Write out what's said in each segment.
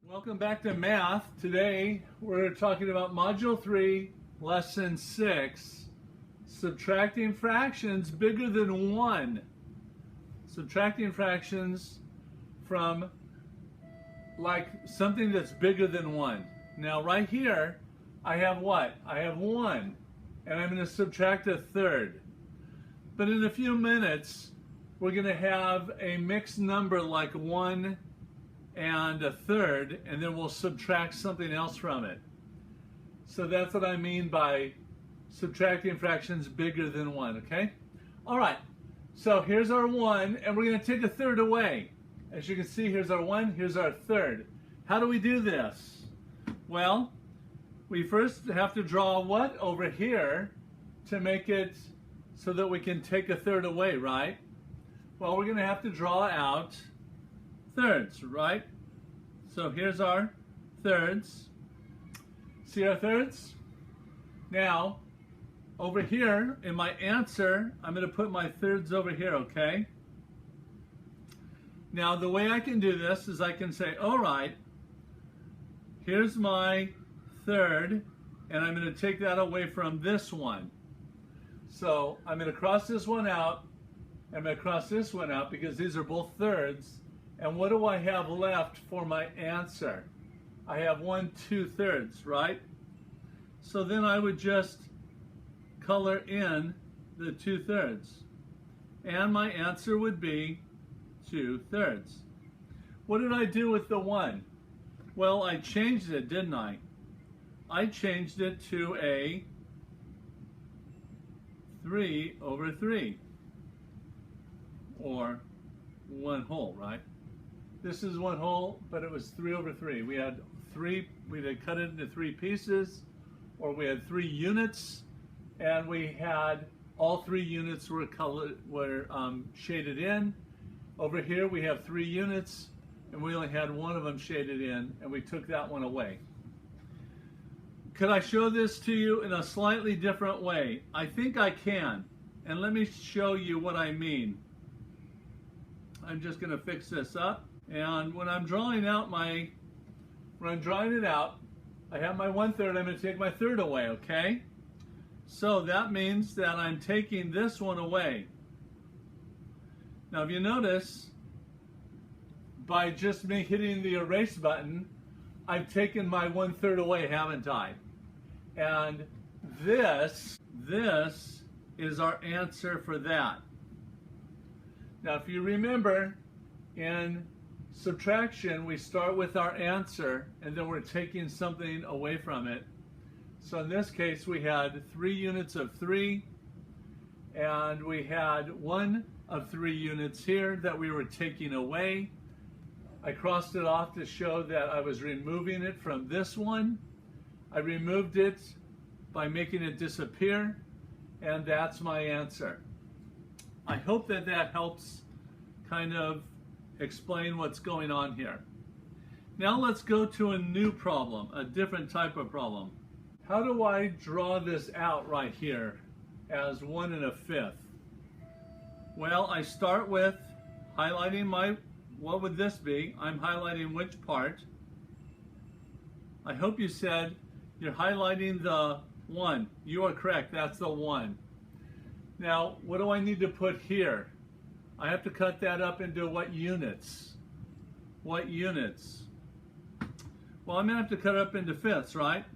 Welcome back to math. Today we're talking about Module 3, Lesson 6, subtracting fractions bigger than 1. Subtracting fractions from like something that's bigger than 1. Now right here I have what? I have 1 and I'm going to subtract a third. But in a few minutes we're going to have a mixed number like 1 and a third, and then we'll subtract something else from it. So that's what I mean by subtracting fractions bigger than 1, okay? All right, so here's our 1, and we're going to take a third away. As you can see, here's our 1, here's our third. How do we do this? Well, we first have to draw what over here to make it so that we can take a third away, right? Well, we're going to have to draw out thirds, right? So here's our thirds. See our thirds? Now, over here in my answer, I'm going to put my thirds over here, okay? Now, the way I can do this is I can say, all right, here's my third, and I'm going to take that away from this one. So I'm going to cross this one out, I'm going to cross this one out because these are both thirds. And what do I have left for my answer? I have 1 2/3, right? So then I would just color in the 2/3. And my answer would be 2/3. What did I do with the 1? Well, I changed it, didn't I? I changed it to a 3/3. Or 1 whole, right? This is 1 whole, but it was 3/3. We had cut it into 3 pieces, or we had 3 units, and we had all 3 units were shaded in. Over here we have 3 units, and we only had 1 of them shaded in, and we took that one away. Could I show this to you in a slightly different way? I think I can, and let me show you what I mean. I'm just going to fix this up. And when I'm drawing it out, I have my 1/3, I'm going to take my third away, okay? So that means that I'm taking this one away. Now if you notice, by just me hitting the erase button, I've taken my 1/3 away, haven't I? And this is our answer for that. Now if you remember, in subtraction, we start with our answer and then we're taking something away from it. So in this case, we had 3 units of 3, and we had 1 of 3 units here that we were taking away. I crossed it off to show that I was removing it from this one. I removed it by making it disappear, and that's my answer. I hope that that helps kind of explain what's going on here. Now let's go to a new problem, a different type of problem. How do I draw this out right here as 1 1/5? Well, I start with highlighting what would this be? I'm highlighting which part? I hope you said you're highlighting the 1. You are correct, that's the 1. Now, what do I need to put here? I have to cut that up into what units? What units? Well, I'm going to have to cut it up into fifths, right?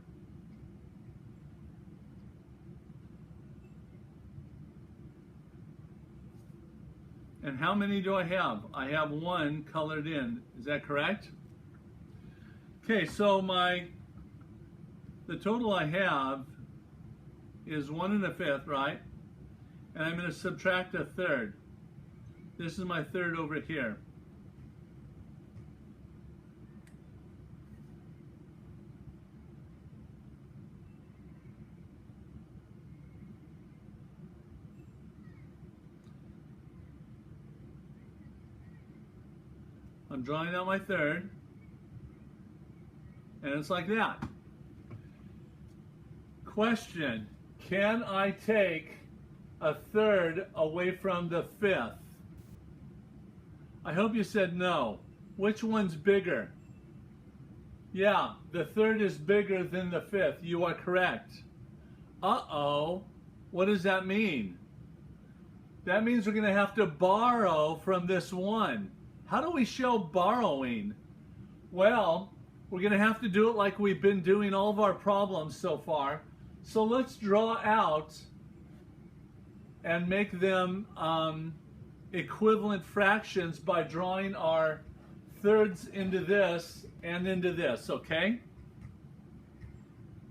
And how many do I have? I have 1 colored in. Is that correct? Okay, so the total I have is 1 1/5, right? And I'm going to subtract a third. This is my third over here. I'm drawing out my third, and it's like that. Question, can I take a third away from the fifth? I hope you said no. Which one's bigger? Yeah, the third is bigger than the fifth. You are correct. Uh-oh. What does that mean? That means we're going to have to borrow from this one. How do we show borrowing? Well, we're going to have to do it like we've been doing all of our problems so far. So let's draw out and make them equivalent fractions by drawing our thirds into this and into this, okay?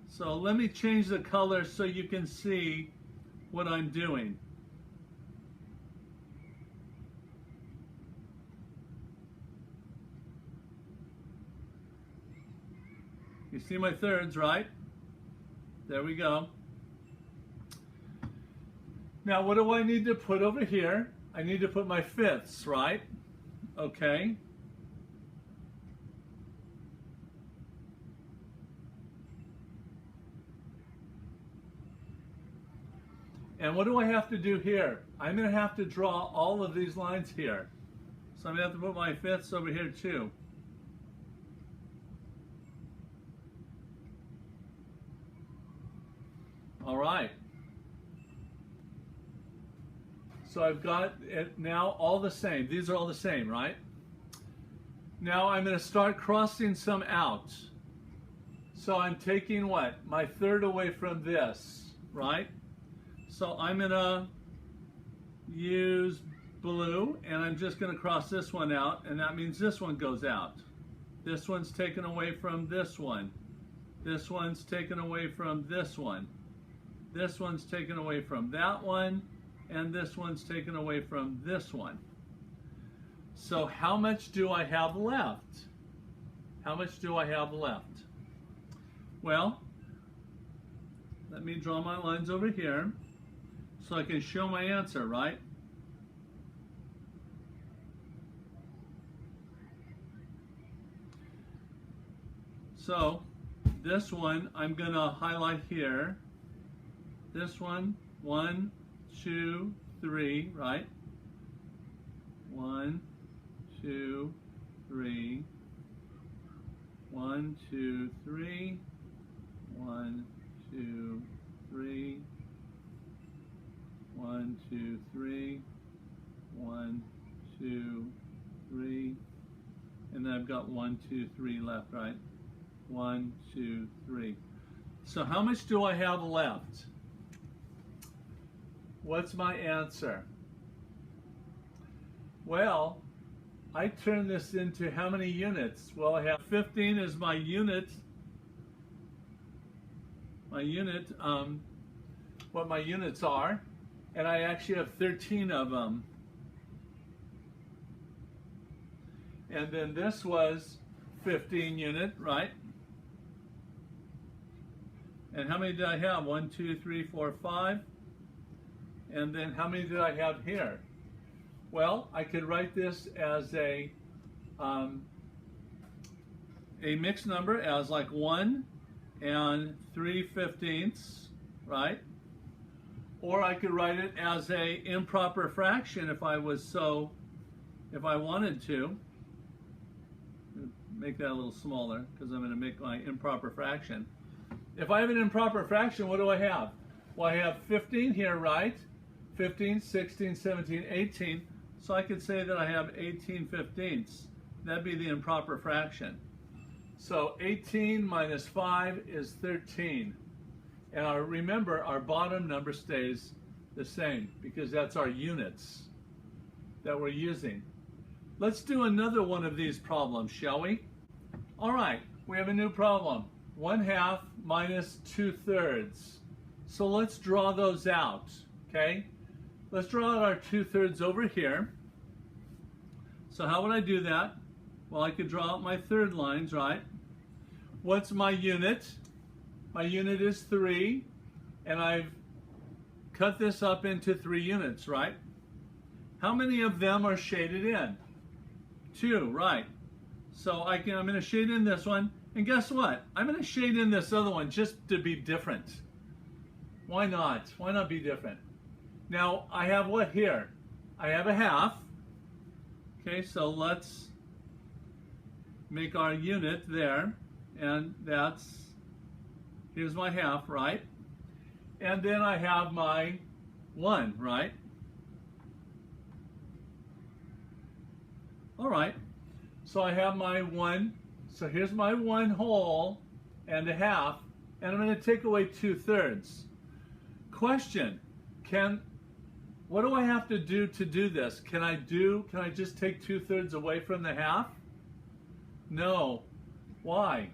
So let me change the color so you can see what I'm doing. You see my thirds, right? There we go. Now what do I need to put over here? I need to put my fifths, right? Okay. And what do I have to do here? I'm going to have to draw all of these lines here. So I'm going to have to put my fifths over here too. All right. So I've got it now all the same. These are all the same, right? Now I'm going to start crossing some out. So I'm taking what? My third away from this, right? So I'm going to use blue, and I'm just going to cross this one out, and that means this one goes out. This one's taken away from this one. This one's taken away from this one. This one's taken away from that one, and this one's taken away from this one. So how much do I have left? How much do I have left? Well, let me draw my lines over here so I can show my answer, right? So this one I'm going to highlight here. This one, 1, 2, 3, right? 1, 2, 3. 1, 2, 3. 1, 2, 3. 1, 2, 3. 1, 2, 3. And then I've got 1, 2, 3 left, right? 1, 2, 3. So how much do I have left? What's my answer? Well, I turn this into how many units? Well, I have 15 as my unit. What my units are, and I actually have 13 of them. And then this was 15 unit, right? And how many did I have? 1, 2, 3, 4, 5. And then how many did I have here? Well, I could write this as a mixed number as like 1 and 3/15, right? Or I could write it as a improper fraction if I wanted to. Make that a little smaller because I'm going to make my improper fraction. If I have an improper fraction, what do I have? Well, I have 15 here, right? 15, 16, 17, 18. So I could say that I have 18/15. That'd be the improper fraction. So 18 minus 5 is 13. And remember, our bottom number stays the same because that's our units that we're using. Let's do another one of these problems, shall we? All right, we have a new problem. 1/2 minus 2/3. So let's draw those out, okay? Let's draw out our 2/3 over here. So how would I do that? Well, I could draw out my third lines, right? What's my unit? My unit is 3, and I've cut this up into 3 units, right? How many of them are shaded in? 2, right? So I'm going to shade in this one, and guess what? I'm going to shade in this other one just to be different. Why not? Why not be different? Now, I have what here? I have a 1/2. Okay, so let's make our unit there. and here's my half, right? And then I have my 1, right? All right, so I have my 1, so here's my 1 whole and a half, and I'm going to take away 2/3. Question, what do I have to do this? Can I just take 2/3 away from the half? No. Why?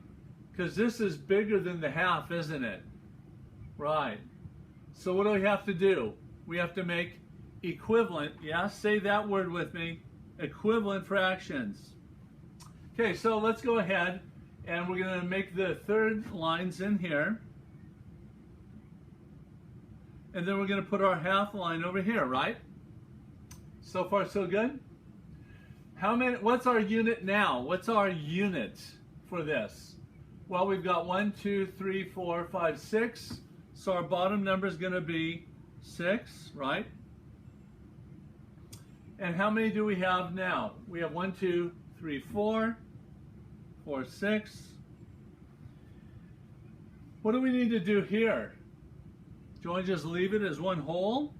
Because this is bigger than the half, isn't it? Right. So what do we have to do? We have to make equivalent, yeah, say that word with me, equivalent fractions. Okay, so let's go ahead and we're going to make the third lines in here. And then we're going to put our half line over here, right? So far, so good? What's our unit now? What's our unit for this? Well, we've got 1, 2, 3, 4, 5, 6. So our bottom number is going to be 6, right? And how many do we have now? We have 1, 2, 3, 4, 4, 6. What do we need to do here? Do you want to just leave it as one whole?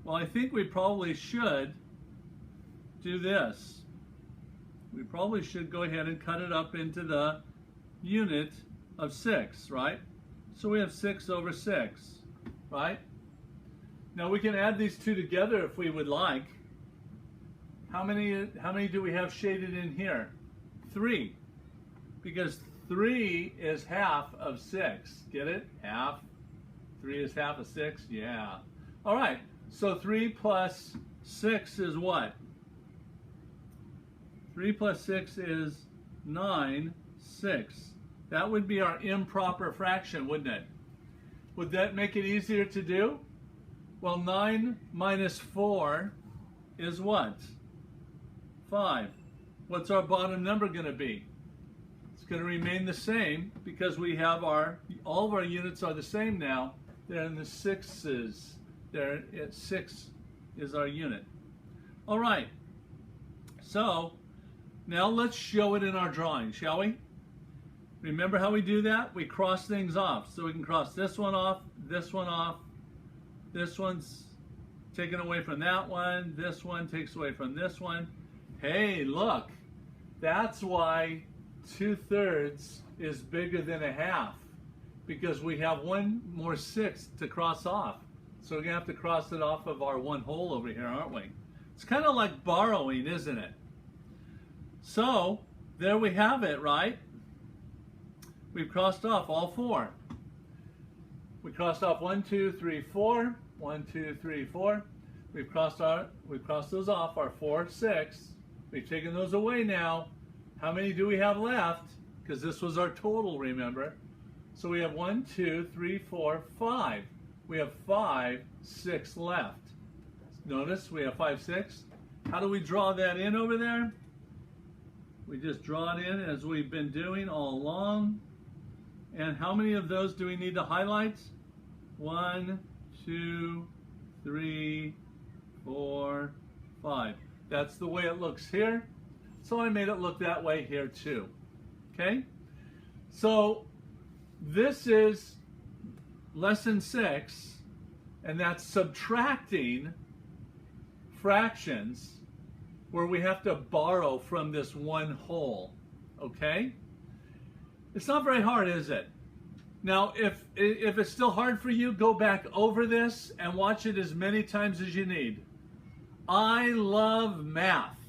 Well, I think we probably should do this. We probably should go ahead and cut it up into the unit of 6, right? So we have 6 over 6, right? Now we can add these two together if we would like. How many do we have shaded in here? 3. Because 3 is half of 6. Get it? Half. 3 is half of 6? Yeah. All right. So 3 plus 6 is what? 3 plus 6 is 9, 6. That would be our improper fraction, wouldn't it? Would that make it easier to do? Well, 9 minus 4 is what? 5. What's our bottom number going to be? It's going to remain the same because we have all of our units are the same now. They're in the 6s. They're at 6 is our unit. All right. So now let's show it in our drawing, shall we? Remember how we do that? We cross things off. So we can cross this one off, this one off. This one's taken away from that one. This one takes away from this one. Hey, look. That's why 2/3 is bigger than a half. Because we have one more 6 to cross off. So we're going to have to cross it off of our 1 whole over here, aren't we? It's kind of like borrowing, isn't it? So, there we have it, right? We've crossed off all 4. We crossed off 1, 2, 3, 4. 1, 2, 3, 4. We've crossed those off, our 4, 6. We've taken those away now. How many do we have left? Because this was our total, remember? So we have 1, 2, 3, 4, 5. We have 5, 6 left. Notice we have 5, 6. How do we draw that in over there? We just draw it in as we've been doing all along. And how many of those do we need to highlight? 1, 2, 3, 4, 5. That's the way it looks here. So I made it look that way here too. Okay? So this is lesson 6, and that's subtracting fractions where we have to borrow from this 1 whole. Okay? It's not very hard, is it? Now, if it's still hard for you, go back over this and watch it as many times as you need. I love math.